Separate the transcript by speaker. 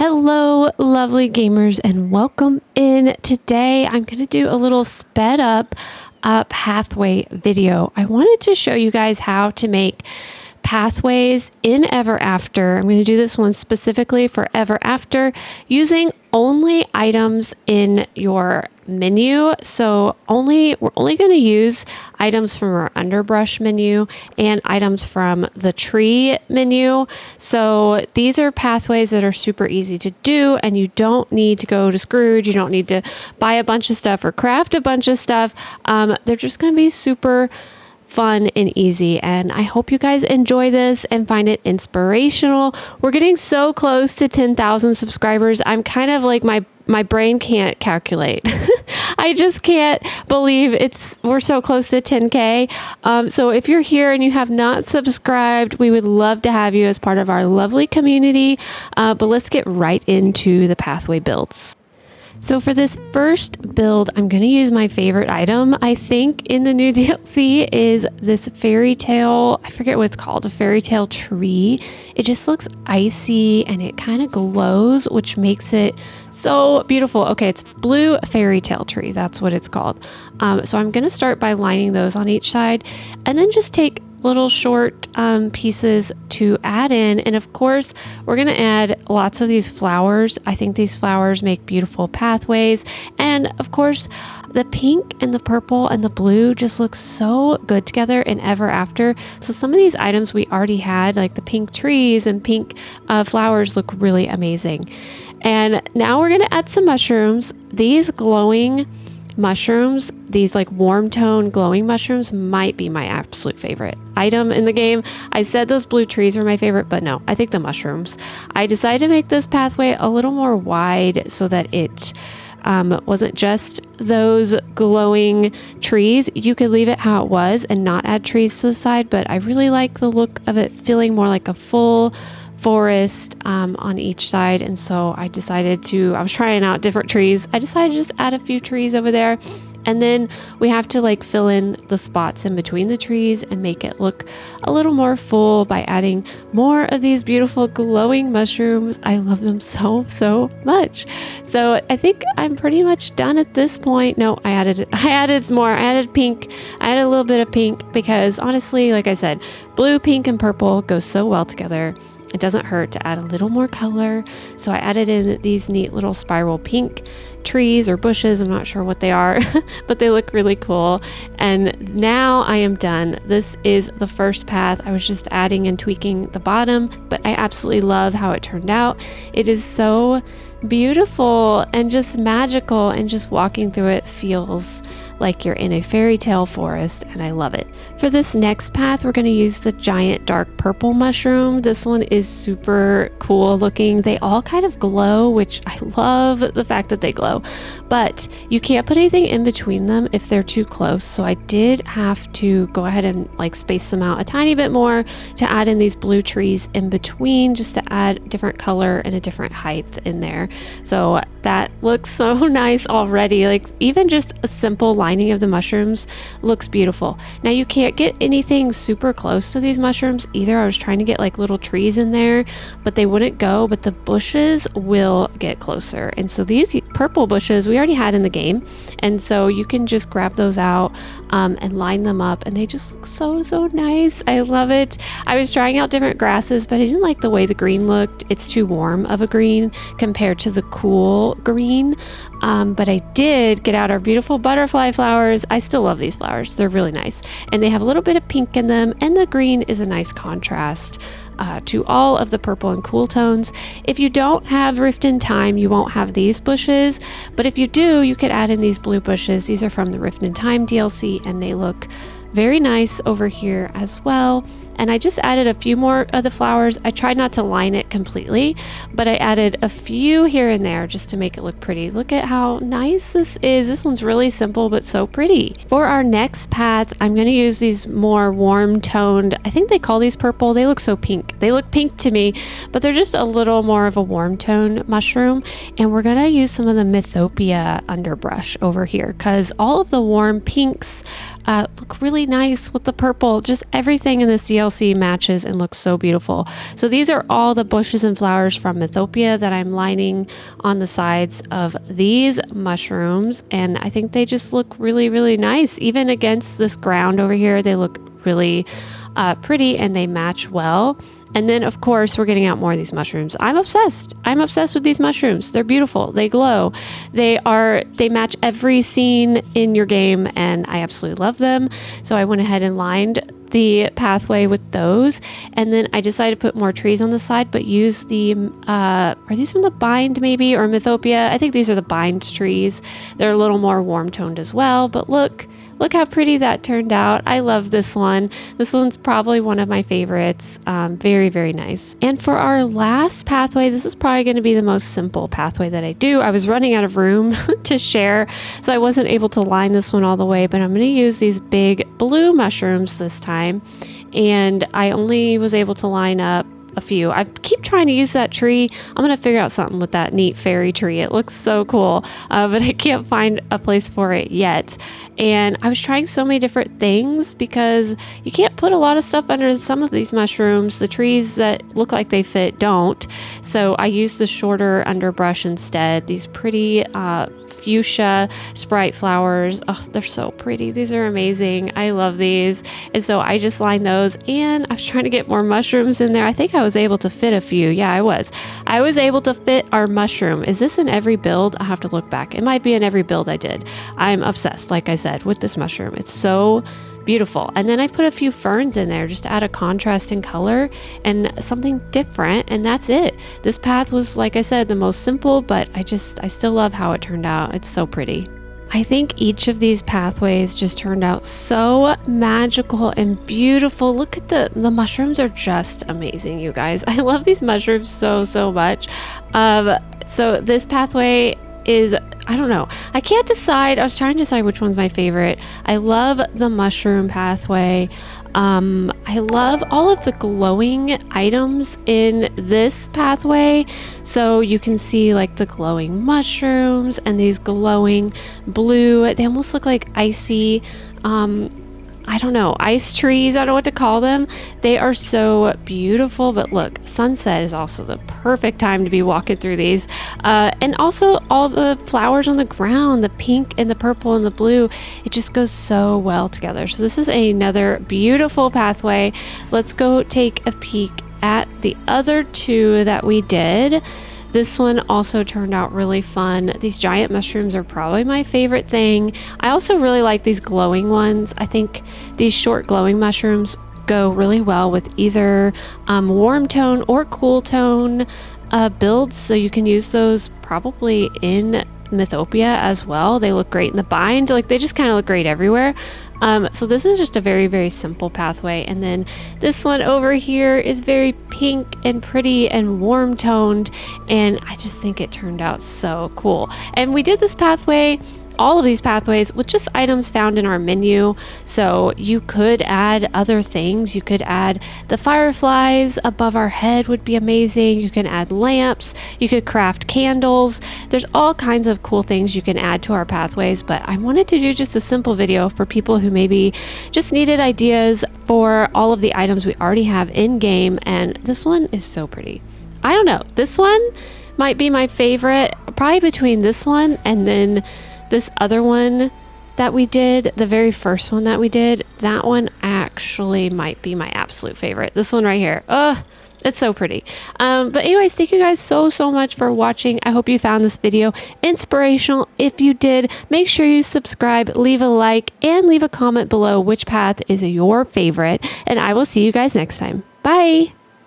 Speaker 1: Hello, lovely gamers, and welcome in. Today, I'm going to do a little sped up pathway video. I wanted to show you guys how to make pathways in Everafter. I'm going to do this one specifically for Everafter using only items in your menu. So we're only going to use items from our underbrush menu and items from the tree menu. So these are pathways that are super easy to do, and you don't need to go to Scrooge. You don't need to buy a bunch of stuff or craft a bunch of stuff. They're just going to be super fun and easy, and I hope you guys enjoy this and find it inspirational. We're getting so close to 10,000 subscribers. I'm kind of like my brain can't calculate. I just can't believe we're so close to 10K. So if you're here and you have not subscribed, we would love to have you as part of our lovely community. But let's get right into the pathway builds. So for this first build, I'm going to use my favorite item, I think, in the new DLC is this fairy tale. I forget what it's called, a fairy tale tree. It just looks icy and it kind of glows, which makes it so beautiful. Okay, it's blue fairy tale tree. That's what it's called. So I'm going to start by lining those on each side and then just take little short pieces to add in. And of course, we're going to add lots of these flowers. I think these flowers make beautiful pathways. And of course, the pink and the purple and the blue just look so good together in Everafter. So some of these items we already had, like the pink trees and pink flowers, look really amazing. And now we're going to add some mushrooms. These glowing mushrooms, these like warm tone glowing mushrooms, might be my absolute favorite item in the game. I said those blue trees were my favorite, but no, I think the mushrooms. I decided to make this pathway a little more wide so that it wasn't just those glowing trees. You could leave it how it was and not add trees to the side, but I really like the look of it feeling more like a full forest on each side. And so I was trying out different trees. I decided to just add a few trees over there. And then we have to like fill in the spots in between the trees and make it look a little more full by adding more of these beautiful glowing mushrooms. I love them so much. So I think I'm pretty much done at this point. No, I added more. I added pink. I added a little bit of pink because honestly, like I said, blue, pink, and purple go so well together. It doesn't hurt to add a little more color. So I added in these neat little spiral pink trees or bushes. I'm not sure what they are, but they look really cool. And now I am done. This is the first path. I was just adding and tweaking the bottom, but I absolutely love how it turned out. It is so beautiful and just magical, and just walking through it feels like you're in a fairy tale forest, and I love it. For this next path, we're going to use the giant dark purple mushroom. This one is super cool looking. They all kind of glow, which I love the fact that they glow, but you can't put anything in between them if they're too close. So I did have to go ahead and like space them out a tiny bit more to add in these blue trees in between, just to add different color and a different height in there. So that looks so nice already. Like even just a simple lining of the mushrooms looks beautiful. Now you can't get anything super close to these mushrooms either. I was trying to get like little trees in there, but they wouldn't go, but the bushes will get closer. And so these purple bushes we already had in the game, and so you can just grab those out and line them up, and they just look so nice. I love it. I was trying out different grasses, but I didn't like the way the green looked. It's too warm of a green compared to the cool green. But I did get out our beautiful butterfly flowers. I still love these flowers. They're really nice. And they have a little bit of pink in them, and the green is a nice contrast to all of the purple and cool tones. If you don't have Rift in Time, you won't have these bushes, but if you do, you could add in these blue bushes. These are from the Rift in Time DLC, and they look very nice over here as well. And I just added a few more of the flowers. I tried not to line it completely, but I added a few here and there just to make it look pretty. Look at how nice this is. This one's really simple, but so pretty. For our next path, I'm going to use these more warm toned, I think they call these purple. They look so pink. They look pink to me, but they're just a little more of a warm tone mushroom. And we're going to use some of the Mythopia underbrush over here because all of the warm pinks look really nice with the purple. Just everything in this DLC TLC matches and looks so beautiful. So these are all the bushes and flowers from Mythopia that I'm lining on the sides of these mushrooms. And I think they just look really, really nice. Even against this ground over here, they look really pretty and they match well. And then of course we're getting out more of these mushrooms. I'm obsessed with these mushrooms. They're beautiful. They glow. They match every scene in your game and I absolutely love them. So I went ahead and lined the pathway with those. And then I decided to put more trees on the side, but use the, are these from the Bind maybe, or Mythopia? I think these are the Bind trees. They're a little more warm toned as well, but look how pretty that turned out. I love this one. This one's probably one of my favorites. Very, very nice. And for our last pathway, this is probably going to be the most simple pathway that I do. I was running out of room to share, so I wasn't able to line this one all the way, but I'm going to use these big blue mushrooms this time. And I only was able to line up a few. I keep trying to use that tree. I'm going to figure out something with that neat fairy tree. It looks so cool, but I can't find a place for it yet. And I was trying so many different things because you can't put a lot of stuff under some of these mushrooms. The trees that look like they fit don't. So I used the shorter underbrush instead. These pretty fuchsia Sprite flowers. Oh, they're so pretty. These are amazing. I love these. And so I just lined those and I was trying to get more mushrooms in there. I think I was able to fit a few. Yeah, I was. I was able to fit our mushroom. Is this in every build? I'll have to look back. It might be in every build I did. I'm obsessed, like I said, with this mushroom. It's so beautiful. And then I put a few ferns in there just to add a contrast in color and something different. And that's it. This path was, like I said, the most simple, but I still love how it turned out. It's so pretty. I think each of these pathways just turned out so magical and beautiful. Look at the mushrooms are just amazing, you guys. I love these mushrooms so much. So this pathway is, I don't know. I can't decide. I was trying to decide which one's my favorite. I love the mushroom pathway. I love all of the glowing items in this pathway. So you can see like the glowing mushrooms and these glowing blue. They almost look like icy, I don't know, ice trees. I don't know what to call them. They are so beautiful. But look, sunset is also the perfect time to be walking through these. And also all the flowers on the ground, the pink and the purple and the blue, it just goes so well together. So this is another beautiful pathway. Let's go take a peek at the other two that we did. This one also turned out really fun. These giant mushrooms are probably my favorite thing. I also really like these glowing ones. I think these short glowing mushrooms go really well with either warm tone or cool tone builds. So you can use those probably in Mythopia as well. They look great in the Bind. Like they just kind of look great everywhere. So this is just a very simple pathway. And then this one over here is very pink and pretty and warm toned. And I just think it turned out so cool. And we did this pathway, all of these pathways, with just items found in our menu. So you could add other things. You could add the fireflies above our head would be amazing. You can add lamps. You could craft candles. There's all kinds of cool things you can add to our pathways, but I wanted to do just a simple video for people who maybe just needed ideas for all of the items we already have in game. And this one is so pretty. I don't know. This one might be my favorite, probably between this one and then this other one that we did, the very first one that we did. That one actually might be my absolute favorite. This one right here. It's so pretty. But anyways, thank you guys so much for watching. I hope you found this video inspirational. If you did, make sure you subscribe, leave a like, and leave a comment below which path is your favorite. And I will see you guys next time. Bye.